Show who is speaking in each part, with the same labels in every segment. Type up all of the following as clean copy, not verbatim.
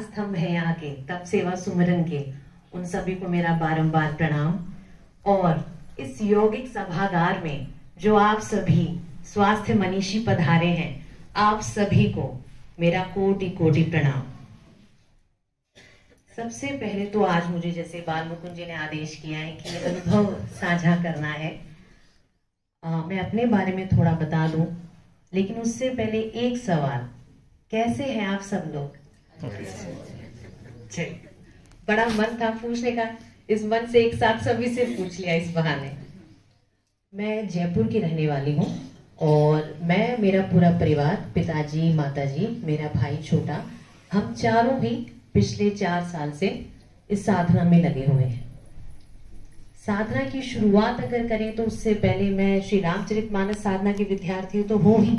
Speaker 1: स्तंभ है यहाँ के, तप सेवा सुमरन के, उन सभी को मेरा बारंबार प्रणाम। और इस यौगिक सभागार में जो आप सभी स्वास्थ्य मनीषी पधारे हैं, आप सभी को मेरा कोटि कोटि प्रणाम। सबसे पहले तो आज मुझे, जैसे बाल मुकुंद जी ने आदेश किया है कि अनुभव साझा करना है, मैं अपने बारे में थोड़ा बता दूं, लेकिन उससे पहले एक सवाल, कैसे हैं आप सब लोग? बड़ा मन था पूछने का, इस मन से एक साथ सभी से पूछ लिया इस बहाने। मैं जयपुर की रहने वाली हूँ और मैं, मेरा पूरा परिवार, पिताजी, माताजी, मेरा भाई छोटा, हम चारों भी पिछले 4 साल से इस साधना में लगे हुए हैं। साधना की शुरुआत अगर करें तो उससे पहले मैं श्री रामचरितमानस साधना की विद्यार्थी तो हूँ ही,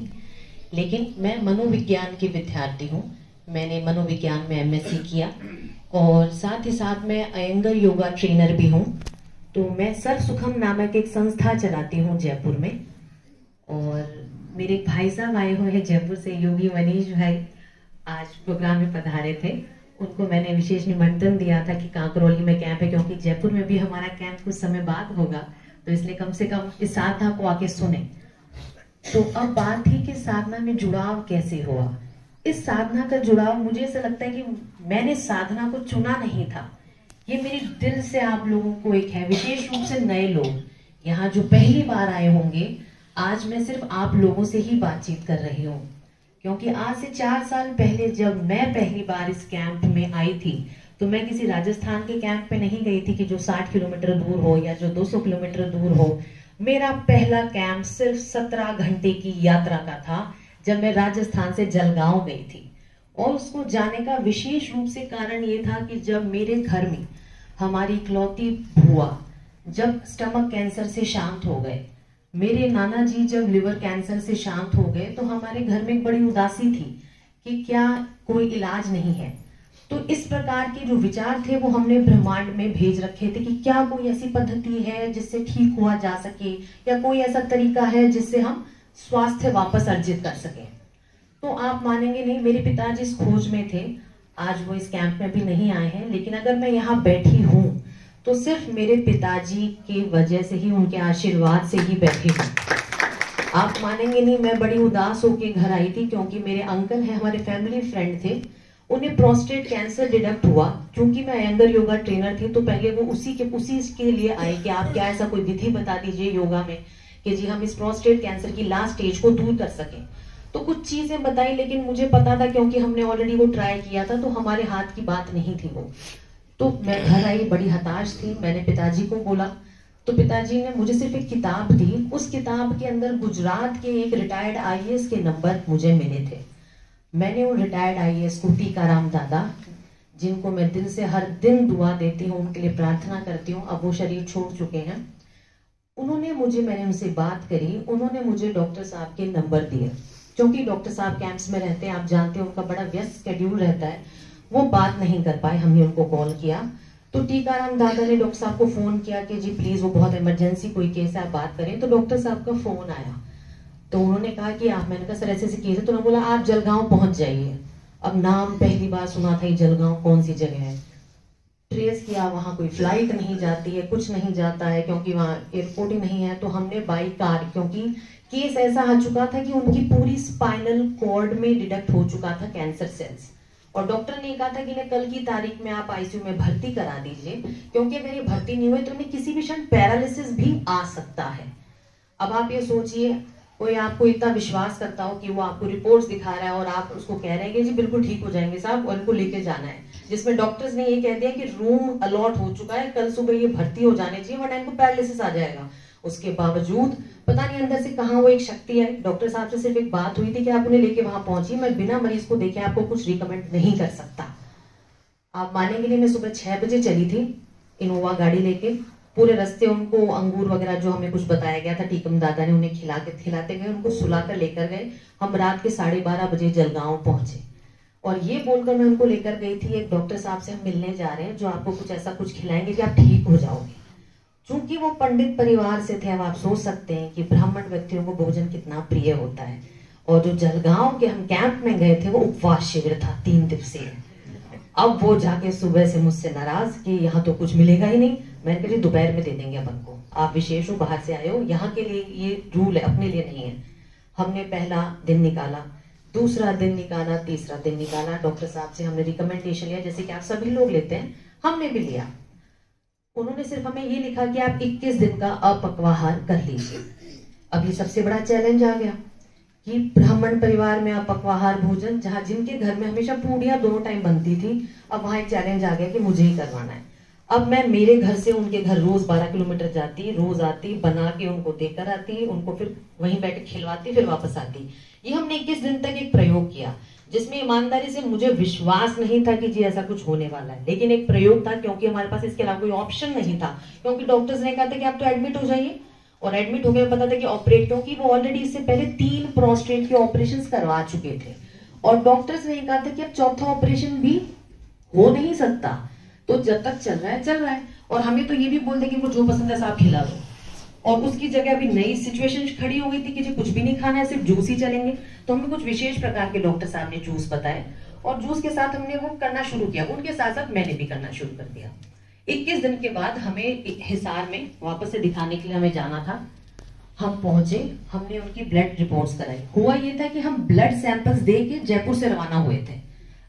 Speaker 1: लेकिन मैं मनोविज्ञान की विद्यार्थी हूँ। मैंने मनोविज्ञान में एमएससी किया और साथ ही साथ मैं अयंगर योगा ट्रेनर भी हूँ। तो मैं सर्व सुखम नामक एक संस्था चलाती हूँ जयपुर में। और मेरे एक भाई साहब आए हुए हैं जयपुर से, योगी मनीष भाई, आज प्रोग्राम में पधारे थे। उनको मैंने विशेष निमंत्रण दिया था कि कांकरौली में कैंप है, क्योंकि जयपुर में भी हमारा कैंप कुछ समय बाद होगा, तो इसलिए कम से कम इस साधना को आके सुने। तो अब बात थी कि साधना में जुड़ाव कैसे हुआ। इस साधना का जुड़ाव, मुझे ऐसा लगता है कि मैंने साधना को चुना नहीं था, ये मेरे दिल से आप लोगों को एक है, विशेष रूप से नए लोग यहाँ जो पहली बार आए होंगे, आज मैं सिर्फ आप लोगों से ही बातचीत कर रही हूँ। क्योंकि आज से 4 साल पहले जब मैं पहली बार इस कैंप में आई थी, तो मैं किसी राजस्थान के कैंप पे नहीं गई थी कि जो 60 किलोमीटर दूर हो या जो 200 किलोमीटर दूर हो। मेरा पहला कैंप सिर्फ 17 घंटे की यात्रा का था, जब मैं राजस्थान से जलगांव गई थी। और उसको जाने का विशेष रूप से कारण ये था कि जब मेरे घर में हमारी इकलौती बुआ जब स्टमक कैंसर से शांत हो गए, मेरे नाना जी जब लिवर कैंसर से शांत हो गए, तो हमारे घर में एक बड़ी उदासी थी कि क्या कोई इलाज नहीं है। तो इस प्रकार के जो विचार थे वो हमने ब्रह्मांड में भेज रखे थे कि क्या कोई ऐसी पद्धति है जिससे ठीक हुआ जा सके, या कोई ऐसा तरीका है जिससे हम स्वास्थ्य वापस अर्जित कर सके। तो आप मानेंगे नहीं, मेरे पिताजी इस खोज में थे। आज वो इस कैंप में भी नहीं आए हैं, लेकिन अगर मैं यहाँ बैठी हूँ तो सिर्फ मेरे पिताजी की वजह से ही, उनके आशीर्वाद से ही बैठी हूँ। आप मानेंगे नहीं, मैं बड़ी उदास होके घर आई थी, क्योंकि मेरे अंकल हैं, हमारे फैमिली फ्रेंड थे, उन्हें प्रोस्टेट कैंसर डिटेक्ट हुआ। क्योंकि मैं अयंगर योगा ट्रेनर थी, तो पहले वो उसी के लिए आए कि आप क्या ऐसा कोई विधि बता दीजिए योगा में कि जी हम इस प्रोस्टेट कैंसर की लास्ट स्टेज को दूर कर सकें। तो कुछ चीजें बताई, लेकिन मुझे पता था क्योंकि हमने ऑलरेडी वो ट्राई किया था, तो हमारे हाथ की बात नहीं थी वो। तो मैं घर आई, बड़ी हताश थी। मैंने पिताजी को बोला, तो पिताजी ने मुझे सिर्फ एक किताब दी। उस किताब के अंदर गुजरात के एक रिटायर्ड आईएएस के नंबर मुझे मिले थे। मैंने उन रिटायर्ड आईएएस को, टीकाराम दादा, जिनको मैं दिल से हर दिन दुआ देती हूँ, उनके लिए प्रार्थना करती हूँ, अब वो शरीर छोड़ चुके हैं, उन्होंने मुझे, मैंने उनसे बात करी, उन्होंने मुझे डॉक्टर साहब के नंबर दिए। क्योंकि डॉक्टर साहब कैंप्स में रहते हैं, आप जानते हैं उनका बड़ा व्यस्त शेड्यूल रहता है, वो बात नहीं कर पाए। हमने उनको कॉल किया, तो टीकाराम दादा ने डॉक्टर साहब को फोन किया कि जी प्लीज, वो बहुत इमरजेंसी कोई केस है, आप बात करें। तो डॉक्टर साहब का फोन आया, तो उन्होंने कहा कि आप, मैंने कहा सर ऐसे ऐसे केस है, तो उन्होंने बोला आप जलगांव पहुंच जाइए। अब नाम पहली बार सुना था, ये जलगांव कौन सी जगह है। ट्रेस किया, वहां कोई फ्लाइट नहीं जाती है, कुछ नहीं जाता है, क्योंकि वहां एयरपोर्ट ही नहीं है। तो हमने बाई कार, क्योंकि केस ऐसा आ चुका था कि उनकी पूरी स्पाइनल कॉर्ड में डिटेक्ट हो चुका था कैंसर सेल्स, और डॉक्टर ने कहा था कि इन्हें कल की तारीख में आप आईसीयू में भर्ती करा दीजिए, क्योंकि अगर ये भर्ती नहीं हुए तो उन्हें किसी भी क्षण पैरालिसिस भी आ सकता है। अब आप ये सोचिए, कोई आपको इतना विश्वास करता हो कि वो आपको रिपोर्ट्स दिखा रहा है और आप उसको कह रहे हैं कि जी बिल्कुल ठीक हो जाएंगे साहब, और इनको लेके जाना है, जिसमें डॉक्टर्स ने ये कह दिया कि रूम अलॉट हो चुका है, कल सुबह ये भर्ती हो जाने चाहिए वरना इनको पैरालिसिस आ जाएगा। उसके बावजूद पता नहीं अंदर से कहाँ वो एक शक्ति है। डॉक्टर साहब से सिर्फ एक बात हुई थी कि आप उन्हें लेके वहां पहुंचिए, मैं बिना मरीज को देखे आपको कुछ रिकमेंड नहीं कर सकता। आप मानेंगे नहीं, मैं सुबह 6 बजे चली थी इनोवा गाड़ी लेके। पूरे रास्ते उनको अंगूर वगैरह जो हमें कुछ बताया गया था, टीकम दादा ने उन्हें खिलाते गए, उनको सुलाकर लेकर गए। हम रात के 12:30 बजे जलगांव पहुंचे, और ये बोलकर मैं उनको लेकर गई थी, एक डॉक्टर साहब से हम मिलने जा रहे हैं जो आपको कुछ ऐसा कुछ खिलाएंगे कि आप ठीक हो जाओगे। चूंकि वो पंडित परिवार से थे, अब आप सोच सकते हैं कि ब्राह्मण व्यक्तियों को भोजन कितना प्रिय होता है। और जो जलगांव के हम कैंप में गए थे, वो उपवास शिविर था 3 दिवसीय। अब वो जाके सुबह से मुझसे नाराज कि यहाँ तो कुछ मिलेगा ही नहीं। मैंने कहा दोपहर में दे देंगे अपन को, आप विशेष हो, बाहर से आए हो, यहाँ के लिए ये रूल है, अपने लिए नहीं है। हमने पहला दिन निकाला, दूसरा दिन निकाला, तीसरा दिन निकाला। डॉक्टर साहब से हमने रिकमेंडेशन लिया, जैसे कि आप सभी लोग लेते हैं, हमने भी लिया। उन्होंने सिर्फ हमें ये लिखा कि आप 21 दिन का अपक्वाहार कर लीजिए। अब ये सबसे बड़ा चैलेंज आ गया कि ब्राह्मण परिवार में अपक्वाहार भोजन, जहाँ जिनके घर में हमेशा पूड़ियाँ दोनों टाइम बनती थी, अब वहाँ एक चैलेंज आ गया कि मुझे ही करवाना है। अब मैं मेरे घर से उनके घर रोज 12 किलोमीटर जाती, रोज आती, बना के उनको देकर आती, उनको फिर वहीं बैठ के खिलवाती, फिर वापस आती। ये हमने 21 दिन तक एक प्रयोग किया, जिसमें ईमानदारी से मुझे विश्वास नहीं था कि जी ऐसा कुछ होने वाला है, लेकिन एक प्रयोग था, क्योंकि हमारे पास इसके अलावा कोई ऑप्शन नहीं था। क्योंकि डॉक्टर्स ने कहा था कि आप तो एडमिट हो जाइए, और एडमिट हो गए, पता था कि ऑपरेट, क्योंकि वो ऑलरेडी इससे पहले 3 प्रोस्टेट के ऑपरेशन करवा चुके थे, और डॉक्टर्स ने कहा था कि अब चौथा ऑपरेशन भी हो नहीं सकता, तो जब तक चल रहा है चल रहा है। और हमें तो ये भी बोल दे कि जो पसंद है साहब खिला दो, और उसकी जगह अभी नई सिचुएशन खड़ी हो गई थी कि जी कुछ भी नहीं खाना है, सिर्फ जूस ही चलेंगे। तो हमें कुछ विशेष प्रकार के डॉक्टर साहब ने जूस बताए, और जूस के साथ हमने वो करना शुरू किया, उनके साथ साथ मैंने भी करना शुरू कर दिया। 21 दिन के बाद हमें हिसार में वापस से दिखाने के लिए हमें जाना था। हम पहुंचे, हमने उनकी ब्लड रिपोर्ट्स कराई। हुआ ये था कि हम ब्लड सैंपल्स दे के जयपुर से रवाना हुए थे।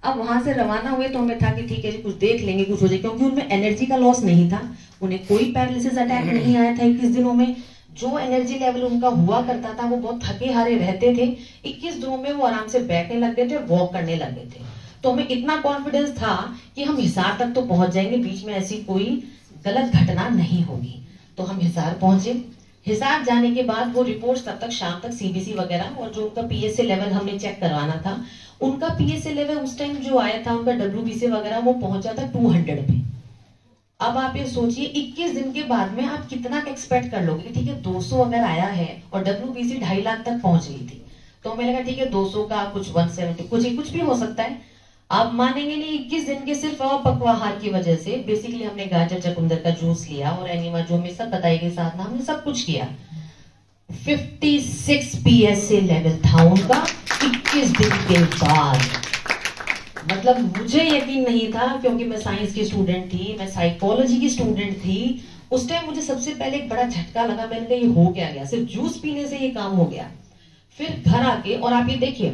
Speaker 1: अब वहां से रवाना हुए तो हमें था कि ठीक है जी कुछ देख लेंगे, कुछ हो जाए, क्योंकि उनमें एनर्जी का लॉस नहीं था, उन्हें कोई पैरालिसिस अटैक नहीं आया था 21 दिनों में। जो एनर्जी लेवल उनका हुआ करता था, वो बहुत थके हारे रहते थे। 21 दिनों में वो आराम से बैठने लग गए थे, वॉक करने लग गए थे। तो हमें इतना कॉन्फिडेंस था कि हम हिसार तक तो पहुंच जाएंगे, बीच में ऐसी कोई गलत घटना नहीं होगी। तो हम हिसार पहुंचे। हिसार जाने के बाद वो रिपोर्ट्स तब तक शाम तक सीबीसी वगैरह, और जो उनका पीएसए लेवल हमने चेक करवाना था, उनका पीएसए लेवल उस टाइम जो आया था, उनका डब्ल्यूबीसी वगैरह वो पहुंचा था 200 पे। अब आप ये सोचिए 21 दिन के बाद में आप कितना एक्सपेक्ट कर लोगे। ठीक है 200 अगर आया है और डब्ल्यूबीसी 2.5 लाख तक पहुंच गई थी, तो हमें लगा ठीक है 200 का कुछ 170 कुछ भी हो सकता है। आप मानेंगे नहीं, 21 दिन के सिर्फ अपक्वाहार की वजह से बेसिकली हमने गाजर चकुंदर का जूस लिया और एनिमा जो में सब बताई गई साधना, हमने सब कुछ किया। 56 पीएसए लेवल था उनका 21 दिन के बाद। मतलब मुझे यकीन नहीं था, क्योंकि मैं साइंस की स्टूडेंट थी, मैं साइकोलॉजी की स्टूडेंट थी। उस टाइम मुझे सबसे पहले एक बड़ा झटका लगा, मैंने कहा ये हो क्या गया, सिर्फ जूस पीने से ये काम हो गया। फिर घर आके, और आप ये देखिए,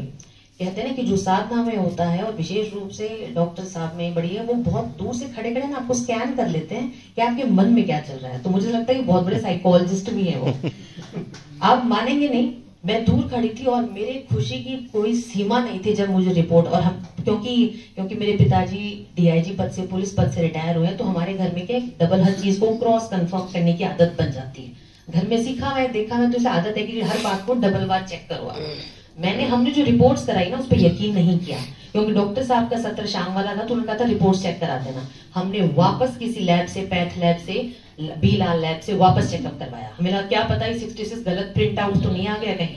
Speaker 1: कहते हैं ना कि जो साधना में होता है, और विशेष रूप से डॉक्टर साहब में बड़ी है, वो बहुत दूर से खड़े खड़े ना आपको स्कैन कर लेते हैं कि आपके मन में क्या चल रहा है। तो मुझे लगता है कि बहुत बड़े साइकोलॉजिस्ट भी है वो। आप मानेंगे नहीं, मैं दूर खड़ी थी और मेरे खुशी की कोई सीमा नहीं थी जब मुझे रिपोर्ट, और हम क्योंकि मेरे पिताजी डीआईजी पद से, पुलिस पद से रिटायर हुए, तो हमारे घर में क्या डबल हर चीज को क्रॉस कंफर्म करने की आदत बन जाती है। घर में सीखा हुआ है, देखा हुआ, तो इसे आदत है कि हर बात को डबल बार चेक करवा। हमने जो रिपोर्ट्स कराई ना, उस पर यकीन नहीं किया, क्योंकि डॉक्टर साहब का सत्र शाम वाला था, तो उन्होंने कहा था रिपोर्ट चेक करा देना। हमने वापस किसी लैब से, पैथ लैब से, बीलाल लैब से वापस चेकअप करवाया। हमें लगा क्या पता 66 गलत प्रिंट आउट तो नहीं आ गया कहीं,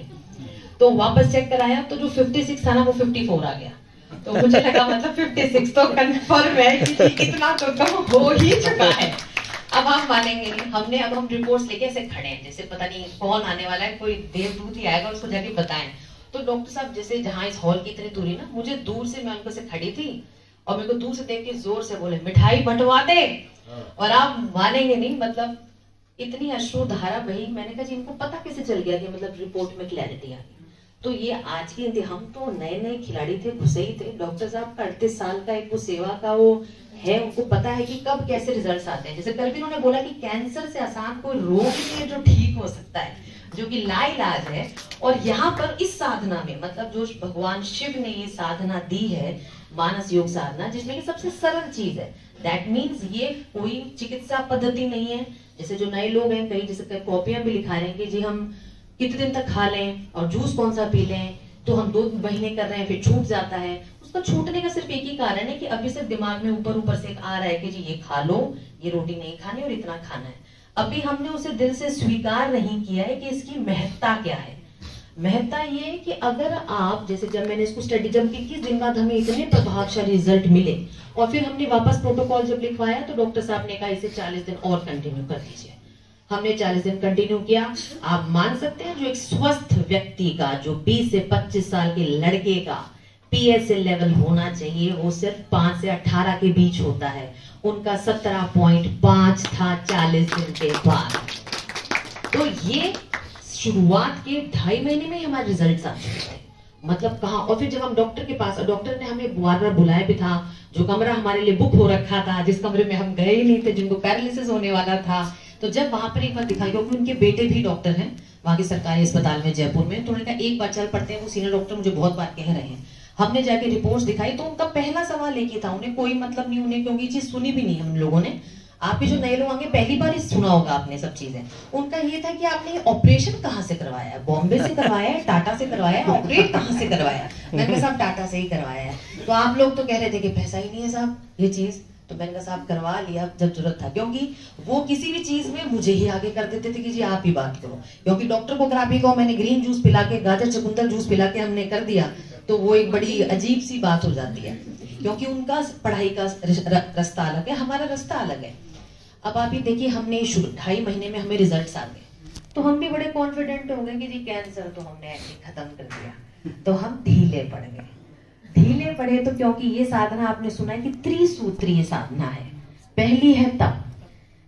Speaker 1: तो वापस चेक कराया, तो जो 56 था ना वो 54 आ गया। तो मुझे लगा मतलब 56 तो कंफर्म है कि इतना तो कम हो ही चुका है। अब आप मानेंगे नहीं, अब हम रिपोर्ट्स लेके ऐसे खड़े हैं, जैसे पता नहीं कौन आने वाला है, कोई देवदूत ही आएगा, उसको जाके बताएं। तो डॉक्टर साहब जैसे जहां इस हॉल की इतनी दूरी ना, मुझे दूर से, मैं उनको से खड़ी थी और मेरे को दूर से देख के जोर से बोले मिठाई बंटवा दे। और आप मानेंगे नहीं, मतलब इतनी अश्रुधारा बही। मैंने कहा जी इनको पता कैसे चल गया कि मतलब रिपोर्ट में क्लैरिटी आ गई। तो ये आज के, हम तो नए नए खिलाड़ी थे, घुसे ही थे। डॉक्टर साहब का 38 साल का एक वो सेवा का वो है, उनको पता है कि कब कैसे रिजल्ट्स आते हैं। जैसे कल भी उन्होंने बोला कि कैंसर से आसान कोई रोग नहीं है जो ठीक हो सकता है, जो कि लाइलाज है। और यहाँ पर इस साधना में, मतलब जो भगवान शिव ने ये साधना दी है, मानस योग साधना, जिसमें कि सबसे सरल चीज है, दैट मीन्स ये कोई चिकित्सा पद्धति नहीं है। जैसे जो नए लोग हैं, कहीं जैसे कॉपियां भी लिखा रहे हैं कि जी हम कितने दिन तक खा लें और जूस कौन सा पी लें, तो हम 2 महीने कर रहे हैं फिर छूट जाता है। उसका छूटने का सिर्फ एक ही कारण है कि अभी से दिमाग में ऊपर से आ रहा है कि जी ये खा लो, ये रोटी नहीं खानी और इतना खाना है। अभी हमने उसे दिल से स्वीकार नहीं किया है कि इसकी महत्ता क्या है। महत्ता ये है कि अगर आप, जैसे जब मैंने इसको स्टडी, जब 21 दिन बाद हमें इतने प्रभावशाली रिजल्ट मिले और फिर हमने वापस प्रोटोकॉल जब लिखवाया, तो डॉक्टर साहब ने कहा इसे 40 दिन और कंटिन्यू कर दीजिए। हमने 40 दिन कंटिन्यू किया। आप मान सकते हैं जो एक स्वस्थ व्यक्ति का, जो 20 से 25 साल के लड़के का पीएसए लेवल होना चाहिए वो सिर्फ 5 से 18 के बीच होता है। उनका 17.5 था 40 दिन के बाद। तो ये शुरुआत के 2.5 महीने में ही हमारे रिजल्ट आ चुके थे। मतलब कहा। और फिर जब हम डॉक्टर के पास, डॉक्टर ने हमें बार बार बुलाया भी था, जो कमरा हमारे लिए बुक हो रखा था, जिस कमरे में हम गए ही नहीं थे, जिनको पैरालिसिस होने वाला था, तो जब वहां पर एक बार दिखाई, क्योंकि उनके बेटे भी डॉक्टर हैं वहां के सरकारी अस्पताल में जयपुर में, तो उन्होंने कहा एक बार चल पड़ते हैं, वो सीनियर डॉक्टर मुझे बहुत बार कह रहे हैं। हमने जाके रिपोर्ट्स दिखाई तो उनका पहला सवाल एक ही था, उन्हें कोई मतलब नहीं, उन्हें क्योंकि चीज सुनी भी नहीं हम लोगों ने। आपके जो नए लोग आएंगे पहली बार ही सुना होगा आपने सब चीजें। उनका ये था कि आपने ऑपरेशन कहाँ से करवाया है, बॉम्बे से करवाया है, टाटा से करवाया है, ऑपरेट कहाँ से करवाया? मैंने कहा साहब टाटा से ही करवाया है। तो आप लोग तो कह रहे थे कि पैसा ही नहीं है साहब ये चीज, तो मैंने कहा साहब करवा लिया जब जरूरत था, क्योंकि वो किसी भी चीज में मुझे ही आगे कर देते थे कि जी आप ही बात करो। क्योंकि डॉक्टर को खराबी को मैंने ग्रीन जूस पिला के, गाजर चुकंदर जूस पिला के हमने कर दिया, तो वो एक बड़ी अजीब सी बात हो जाती है, क्योंकि उनका पढ़ाई का रास्ता अलग है, हमारा रास्ता अलग है। अब आप ही देखिए, हमने 2.5 महीने में हमें रिजल्ट्स आ गए, तो हम भी बड़े कॉन्फिडेंट हो गए कि जी कैंसर तो हमने ऐसे खत्म कर दिया। तो हम ढीले पड़ गए। ढीले पड़े तो क्योंकि ये साधना आपने सुना है कि त्रिसूत्रीय साधना है। पहली है तप,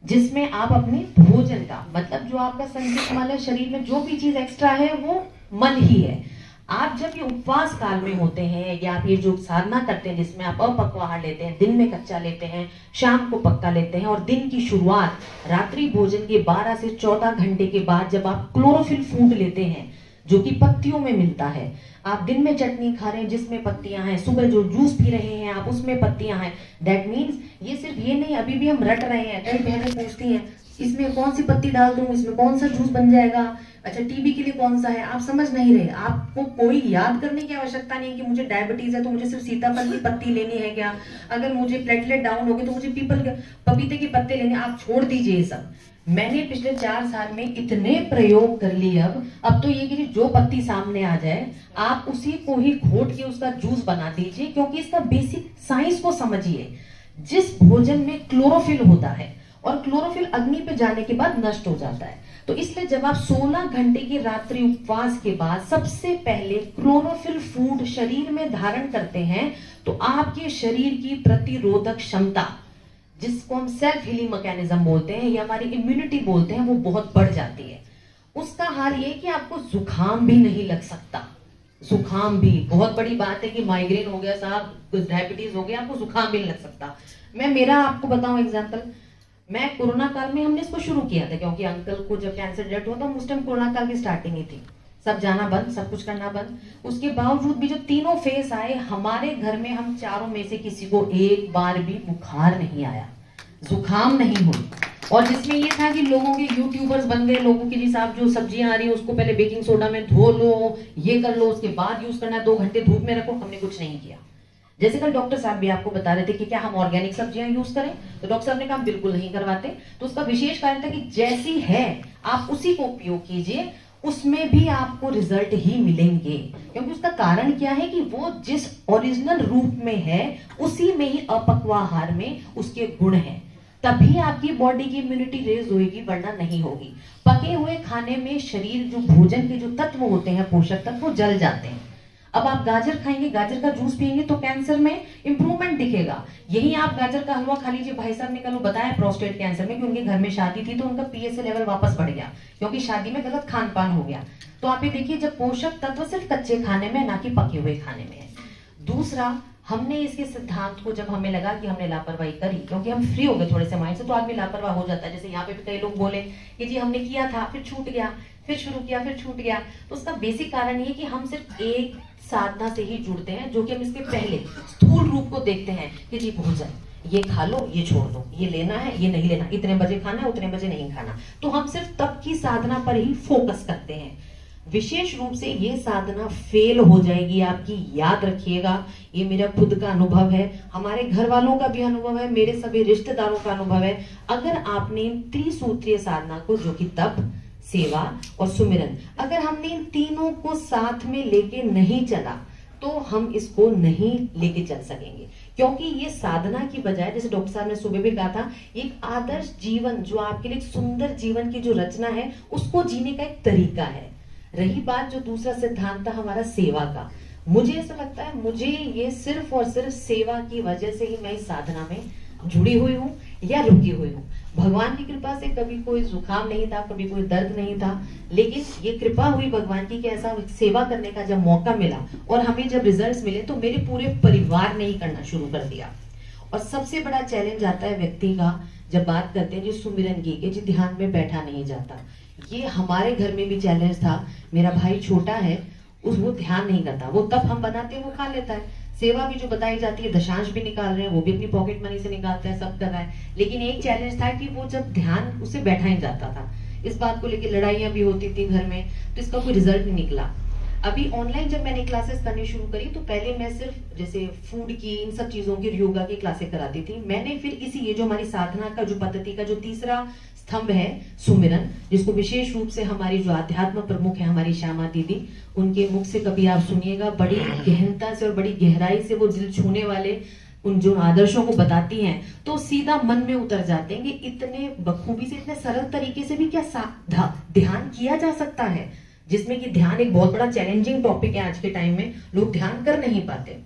Speaker 1: जिसमें आप अपने भोजन का, मतलब जो आपका संचित मल है शरीर में, जो भी चीज एक्स्ट्रा है वो मल ही है। आप जब ये उपवास काल में होते हैं या आप ये जो साधना करते हैं जिसमें आप अपक्व आहार लेते हैं, दिन में कच्चा लेते हैं, शाम को पक्का लेते हैं, और दिन की शुरुआत रात्रि भोजन के 12 से 14 घंटे के बाद जब आप क्लोरोफिल फूड लेते हैं जो कि पत्तियों में मिलता है, आप दिन में चटनी खा रहे हैं जिसमें पत्तियां हैं, सुबह जो जूस पी रहे हैं आप उसमें पत्तियां हैं, दैट मीन्स ये सिर्फ ये नहीं, अभी भी हम रट रहे हैं। कई बहनें पूछती हैं इसमें कौन सी पत्ती डाल दूं, इसमें कौन सा जूस बन जाएगा, अच्छा टीबी के लिए कौन सा है, आप समझ नहीं रहे। आपको कोई याद करने की आवश्यकता नहीं है कि मुझे डायबिटीज है तो मुझे सिर्फ सीताफल की पत्ती लेनी है क्या, अगर मुझे प्लेटलेट डाउन हो गए तो मुझे पपीते के पत्ते लेने, आप छोड़ दीजिए ये सब। मैंने पिछले 4 साल में इतने प्रयोग कर लिए, अब तो ये कि जो पत्ती सामने आ जाए आप उसी को ही घोट के उसका जूस बना दीजिए, क्योंकि इसका बेसिक साइंस को समझिए। जिस भोजन में क्लोरोफिल होता है और क्लोरोफिल अग्नि पे जाने के बाद नष्ट हो जाता है, तो इसलिए जब आप 16 घंटे की रात्रि उपवास के बाद सबसे पहले क्लोरोफिल फूड शरीर में धारण करते हैं, तो आपके शरीर की प्रतिरोधक क्षमता, जिसको हम सेल्फ हीलिंग मैकेनिज्म बोलते हैं या हमारी इम्यूनिटी बोलते हैं, वो बहुत बढ़ जाती है। उसका हाल ये कि आपको जुकाम भी नहीं लग सकता। जुकाम भी बहुत बड़ी बात है कि माइग्रेन हो गया साहब, डायबिटीज हो गया, आपको जुकाम भी नहीं लग सकता। मैं मेरा आपको बताऊं एग्जांपल, मैं कोरोना काल में हमने इसको शुरू किया था, क्योंकि अंकल को जब कैंसर डेथ हुआ था उस टाइम कोरोना काल की स्टार्टिंग ही थी, सब जाना बंद, सब कुछ करना बंद। उसके बावजूद भी जो तीनों फेस आए हमारे घर में, हम चारों में से किसी को एक बार भी बुखार नहीं आया, जुकाम नहीं हुई। और जिसमें ये था कि लोगों के यूट्यूबर्स बन गए, लोगों की जी साहब जो सब्जियां आ रही है उसको पहले बेकिंग सोडा में धो लो, ये कर लो, उसके बाद यूज करना, 2 घंटे धूप में रखो। हमने कुछ नहीं किया। जैसे कल डॉक्टर साहब भी आपको बता रहे थे कि क्या हम ऑर्गेनिक सब्जियां यूज करें, तो डॉक्टर साहब ने कहा बिल्कुल नहीं करवाते। तो उसका विशेष कारण था कि जैसी है आप उसी को उपयोग कीजिए, उसमें भी आपको रिजल्ट ही मिलेंगे। क्योंकि उसका कारण क्या है कि वो जिस ओरिजिनल रूप में है उसी में ही अपक्वाहार में उसके गुण हैं, तभी आपकी बॉडी की इम्यूनिटी रेज होगी, वरना नहीं होगी। पके हुए खाने में शरीर जो भोजन के जो तत्व होते हैं, पोषक तत्व, वो जल जाते हैं। अब आप गाजर खाएंगे, गाजर का जूस पिएंगे तो कैंसर में इंप्रूवमेंट दिखेगा। यही आप गाजर का हलवा खा लीजिए। भाई साहब ने कल बताया प्रोस्टेट कैंसर में कि उनके घर में शादी थी तो उनका पीएसए लेवल वापस बढ़ गया, क्योंकि शादी में गलत खान पान हो गया। तो आप ये देखिए, जब पोषक तत्व सिर्फ कच्चे खाने में, ना कि पके हुए खाने में है। दूसरा, हमने इसके सिद्धांत को, जब हमें लगा कि हमने लापरवाही करी, क्योंकि हम फ्री हो गए थोड़े से माइंड से, तो आदमी लापरवाह हो जाता है। जैसे यहाँ पे भी कई लोग बोले कि जी हमने किया था, फिर छूट गया, फिर शुरू किया, फिर छूट गया। तो उसका बेसिक कारण ये कि हम सिर्फ एक साधना से ही जुड़ते हैं, जो कि हम इसके पहले स्थूल रूप को देखते हैं कि जी भोजन, ये खा लो, ये छोड़ दो, ये लेना है, ये नहीं लेना, इतने बजे खाना है, उतने बजे नहीं खाना। तो हम सिर्फ तप की साधना पर ही फोकस करते हैं। विशेष रूप से ये साधना फेल हो जाएगी आपकी, याद रखिएगा। ये मेरा खुद का अनुभव है, हमारे घर वालों का भी अनुभव है, मेरे सभी रिश्तेदारों का अनुभव है। अगर आपने त्रिसूत्रीय साधना को, जो कि तप, सेवा और सुमिरन, अगर हमने इन तीनों को साथ में लेके नहीं चला तो हम इसको नहीं लेके चल सकेंगे। क्योंकि ये साधना की बजाय, जैसे डॉक्टर साहब ने सुबह भी कहा था, एक आदर्श जीवन, जो आपके लिए सुंदर जीवन की जो रचना है, उसको जीने का एक तरीका है। रही बात जो दूसरा सिद्धांत था हमारा सेवा का, मुझे ऐसा लगता है, मुझे ये सिर्फ और सिर्फ सेवा की वजह से ही मैं इस साधना में जुड़ी हुई हूँ या रुकी हुई हूँ। भगवान की कृपा से कभी कोई जुकाम नहीं था, कभी कोई दर्द नहीं था, लेकिन ये कृपा हुई भगवान की कि ऐसा सेवा करने का जब मौका मिला और हमें जब रिजल्ट्स मिले तो मेरे पूरे परिवार ने ही करना शुरू कर दिया। और सबसे बड़ा चैलेंज आता है व्यक्ति का, जब बात करते हैं जो सुमिरन की कि जो ध्यान में बैठा नहीं जाता। ये हमारे घर में भी चैलेंज था। मेरा भाई छोटा है, वो ध्यान नहीं करता, वो तब हम बनाते हैं वो खा लेता है। सेवा भी जो बताई जाती है, दशांश भी निकाल रहे हैं, वो भी अपनी पॉकेट मनी से निकालता है, सब कर रहा है, लेकिन एक चैलेंज था कि वो जब ध्यान उसे बैठा ही जाता था। इस बात को लेकर लड़ाइयां भी होती थी घर में, तो इसका कोई रिजल्ट नहीं निकला। अभी ऑनलाइन जब मैंने क्लासेस करनी शुरू करी तो पहले मैं सिर्फ जैसे फूड की, इन सब चीजों की, योगा की क्लासेस कराती थी। मैंने फिर इसी ये जो हमारी साधना का जो पद्धति का जो तीसरा स्तंभ है सुमिरन, जिसको विशेष रूप से हमारी जो आध्यात्म प्रमुख है हमारी श्यामा दीदी, उनके मुख से कभी आप सुनिएगा, बड़ी गहनता से और बड़ी गहराई से वो दिल छूने वाले उन जो आदर्शों को बताती हैं, तो सीधा मन में उतर जाते हैं कि इतने बखूबी से, इतने सरल तरीके से भी क्या ध्यान किया जा सकता है, जिसमें कि ध्यान एक बहुत बड़ा चैलेंजिंग टॉपिक है आज के टाइम में, लोग ध्यान कर नहीं पाते।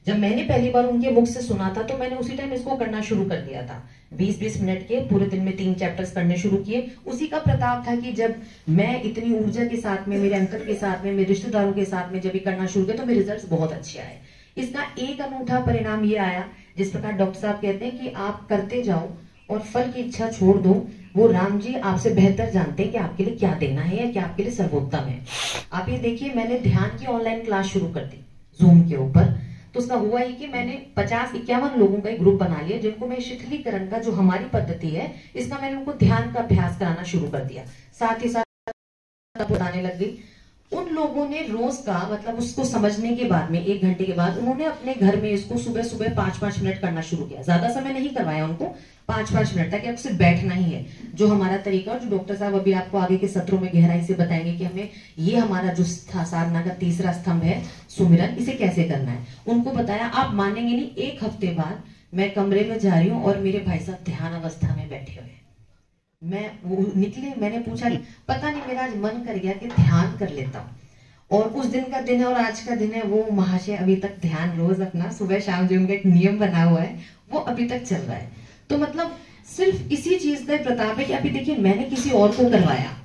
Speaker 1: जब मैंने पहली बार उनके मुख से सुना था तो मैंने उसी टाइम इसको करना शुरू कर दिया था। 20-20 मिनट के पूरे दिन में 3 चैप्टर्स करने शुरू किए। उसी का प्रताप था कि जब मैं इतनी ऊर्जा के साथ में, मेरे अंकल के साथ में, मेरे रिश्तेदारों के साथ में जब ये करना शुरू किया तो मेरे रिजल्ट्स बहुत अच्छे आए। इसका एक अनूठा परिणाम ये आया, जिस प्रकार डॉक्टर साहब कहते हैं कि आप करते जाओ और फल की इच्छा छोड़ दो, वो राम जी आपसे बेहतर जानते हैं कि आपके लिए क्या देना है या क्या आपके लिए सर्वोत्तम है। आप ये देखिए, मैंने ध्यान की ऑनलाइन क्लास शुरू कर दी जूम के ऊपर, तो उसका हुआ ही कि मैंने 50-51 लोगों का एक ग्रुप बना लिया, जिनको मैं शिथिलीकरण का जो हमारी पद्धति है इसका मैंने उनको ध्यान का अभ्यास कराना शुरू कर दिया। साथ ही साथ बताने लग गई। उन लोगों ने रोज का मतलब उसको समझने के बाद में 1 घंटे के बाद उन्होंने अपने घर में इसको सुबह सुबह 5-5 मिनट करना शुरू किया। ज्यादा समय नहीं करवाया उनको, 5-5 मिनट तक आपको सिर्फ बैठना ही है, जो हमारा तरीका और जो डॉक्टर साहब अभी आपको आगे के सत्रों में गहराई से बताएंगे कि हमें ये हमारा जो साधना का तीसरा स्तंभ है सुमिरन, इसे कैसे करना है, उनको बताया। आप मानेंगे नहीं, 1 हफ्ते बाद मैं कमरे में जा रही हूँ और मेरे भाई साहब ध्यान अवस्था में बैठे हुए हैं। मैं वो निकले, मैंने पूछा, पता नहीं मेरा आज मन कर गया कि ध्यान कर लेता हूँ, और उस दिन का दिन है और आज का दिन है, वो महाशय अभी तक ध्यान रोज अपना सुबह शाम जो उनका एक नियम बना हुआ है वो अभी तक चल रहा है। तो मतलब सिर्फ इसी चीज का प्रताप है कि अभी देखिए मैंने किसी और को करवाया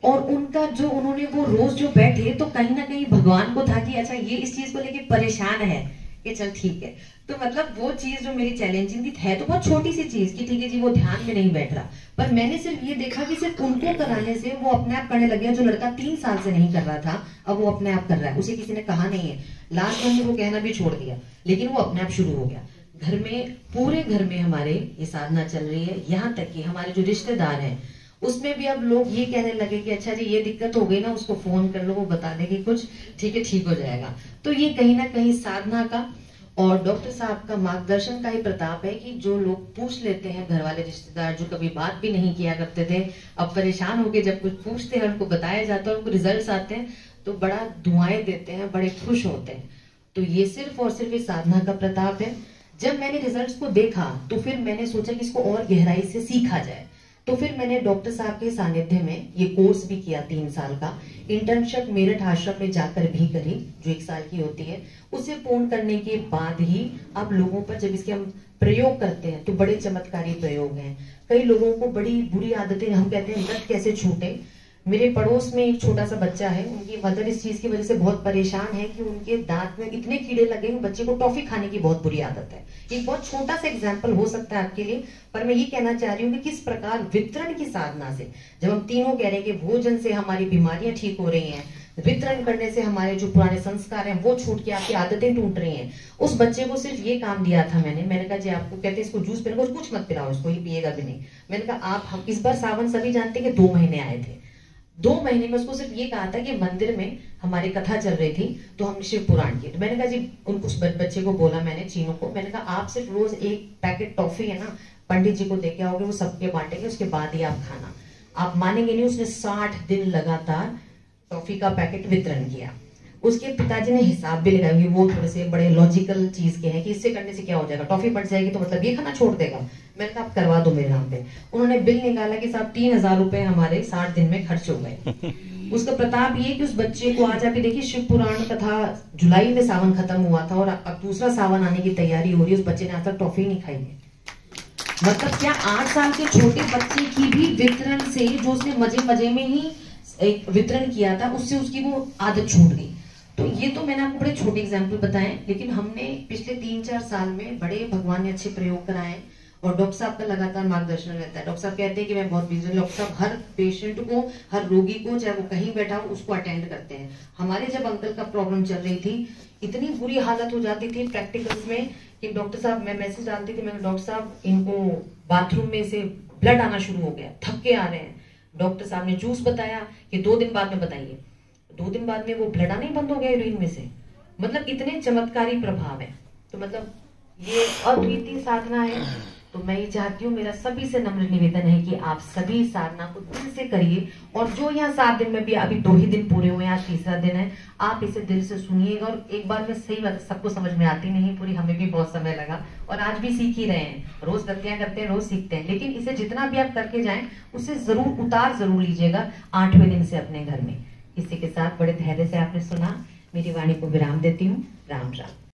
Speaker 1: और उनका जो उन्होंने वो रोज जो बैठे, तो कहीं ना कहीं भगवान को था कि अच्छा ये इस चीज को लेके परेशान है कि चल ठीक है। तो मतलब वो चीज जो मेरी चैलेंजिंग थी, है तो बहुत छोटी सी चीज कि ठीक है जी वो ध्यान में नहीं बैठ रहा, पर मैंने सिर्फ ये देखा कि सिर्फ उनको कराने से वो अपने आप करने लग गया। जो लड़का 3 साल से नहीं कर रहा था अब वो अपने आप कर रहा है, उसे किसी ने कहा नहीं है, लास्ट में वो कहना भी छोड़ दिया, लेकिन वो अपने आप शुरू हो गया। घर में, पूरे घर में हमारे ये साधना चल रही है, यहाँ तक कि हमारे जो रिश्तेदार हैं उसमें भी अब लोग ये कहने लगे कि अच्छा जी ये दिक्कत हो गई ना, उसको फोन कर लो, वो बता देगी कुछ, ठीक है ठीक हो जाएगा। तो ये कहीं ना कहीं साधना का और डॉक्टर साहब का मार्गदर्शन का ही प्रताप है कि जो लोग पूछ लेते हैं, घर वाले रिश्तेदार जो कभी बात भी नहीं किया करते थे, अब परेशान होके जब कुछ पूछते हैं, उनको बताया जाता है, उनको रिजल्ट्स आते हैं तो बड़ा दुआएं देते हैं, बड़े खुश होते हैं। तो ये सिर्फ और सिर्फ इस साधना का प्रताप है। जब मैंने रिजल्ट्स को देखा तो फिर मैंने सोचा कि इसको और गहराई से सीखा जाए, तो फिर मैंने डॉक्टर साहब के सानिध्य में ये कोर्स भी किया 3 साल का। इंटर्नशिप मेरठ आश्रम में जाकर भी करी, जो 1 साल की होती है। उसे पूर्ण करने के बाद ही अब लोगों पर जब इसके हम प्रयोग करते हैं तो बड़े चमत्कारी प्रयोग हैं। कई लोगों को बड़ी बुरी आदतें, हम कहते हैं लत कैसे छूटे। मेरे पड़ोस में एक छोटा सा बच्चा है, उनकी मदर इस चीज की वजह से बहुत परेशान है कि उनके दांत में इतने कीड़े लगे हैं, बच्चे को टॉफी खाने की बहुत बुरी आदत है। एक बहुत छोटा सा एग्जांपल हो सकता है आपके लिए, पर मैं ये कहना चाह रही हूँ कि किस प्रकार वितरण की साधना से, जब हम तीनों कह रहे हैं कि भोजन से हमारी बीमारियां ठीक हो रही हैं, वितरण करने से हमारे जो पुराने संस्कार हैं वो छूट के आपकी आदतें टूट रही हैं। उस बच्चे को सिर्फ ये काम दिया था मैंने कहा जी आपको कहते हैं इसको जूस पिलाओ, कुछ मत पिलाओ इसको, ये पिएगा भी नहीं। मैंने कहा आप, हम इस बार सावन सभी जानते हैं कि 2 महीने आए थे, 2 महीने में उसको सिर्फ ये कहा था कि मंदिर में हमारी कथा चल रही थी तो हमने शिव पुराण की। तो मैंने कहा जी, उनको उस बच्चे को बोला मैंने, चीनों को, मैंने कहा आप सिर्फ रोज 1 पैकेट टॉफी है ना पंडित जी को देके आओगे, वो सबके बांटेंगे, उसके बाद ही आप खाना। आप मानेंगे नहीं, उसने 60 दिन लगातार टॉफी का पैकेट वितरण किया। उसके पिताजी ने हिसाब भी लगाया, वो थोड़े से बड़े लॉजिकल चीज के हैं कि इससे करने से क्या हो जाएगा, टॉफी बढ़ जाएगी तो मतलब ये खाना छोड़ देगा। मैंने कहा आप करवा दो मेरे नाम पे। उन्होंने बिल निकाला कि साहब 3000 रुपए हमारे 60 दिन में खर्च हो गए। उसका प्रताप ये कि उस बच्चे को आज अभी देखिए शिव पुराण कथा जुलाई में सावन खत्म हुआ था और अब दूसरा सावन आने की तैयारी हो रही है। उस बच्चे ने आज तक टॉफी नहीं खाई है। मतलब क्या 8 साल के छोटे बच्चे की भी वितरण से, जो उसने मजे मजे में ही एक वितरण किया था, उससे उसकी वो आदत छूट गई। तो ये तो मैंने आपको बड़े छोटे एग्जाम्पल बताए, लेकिन हमने पिछले 3-4 साल में बड़े भगवान ने अच्छे प्रयोग कराए और डॉक्टर साहब का लगातार मार्गदर्शन रहता है। डॉक्टर साहब कहते हैं कि मैं बहुत बिजी हूँ। डॉक्टर साहब हर पेशेंट को, हर रोगी को, चाहे वो कहीं बैठा हो, उसको अटेंड करते हैं। हमारे जब अंकल का प्रॉब्लम चल रही थी, इतनी बुरी हालत हो जाती थी प्रैक्टिकल्स में कि डॉक्टर साहब, मैं मैसेज डालती थी, मैं डॉक्टर साहब इनको बाथरूम में से ब्लड आना शुरू हो गया, थक के आ रहे हैं। डॉक्टर साहब ने जूस बताया कि 2 दिन बाद में बताइए। 2 दिन बाद में वो ब्लड आना ही बंद हो गया यूरिन में से। मतलब इतने चमत्कारी प्रभाव है। तो मतलब ये अद्वितीय साधना है। तो मैं ये चाहती हूँ, मेरा सभी से नम्र निवेदन है कि आप सभी साधना को दिल से करिए। और जो यहाँ 7 दिन में भी, अभी 2 ही दिन पूरे हुए, आज तीसरा दिन है, आप इसे दिल से सुनिएगा। और एक बार में सही बात, सबको समझ में आती नहीं पूरी, हमें भी बहुत समय लगा और आज भी सीख ही रहे हैं। रोज गलतियां करते हैं, रोज सीखते हैं, लेकिन इसे जितना भी आप करके जाएं, उसे जरूर उतार लीजिएगा 8वें दिन से अपने घर में। इसी के साथ बड़े धैर्य से आपने सुना, मेरी वाणी को विराम देती हूँ। राम राम।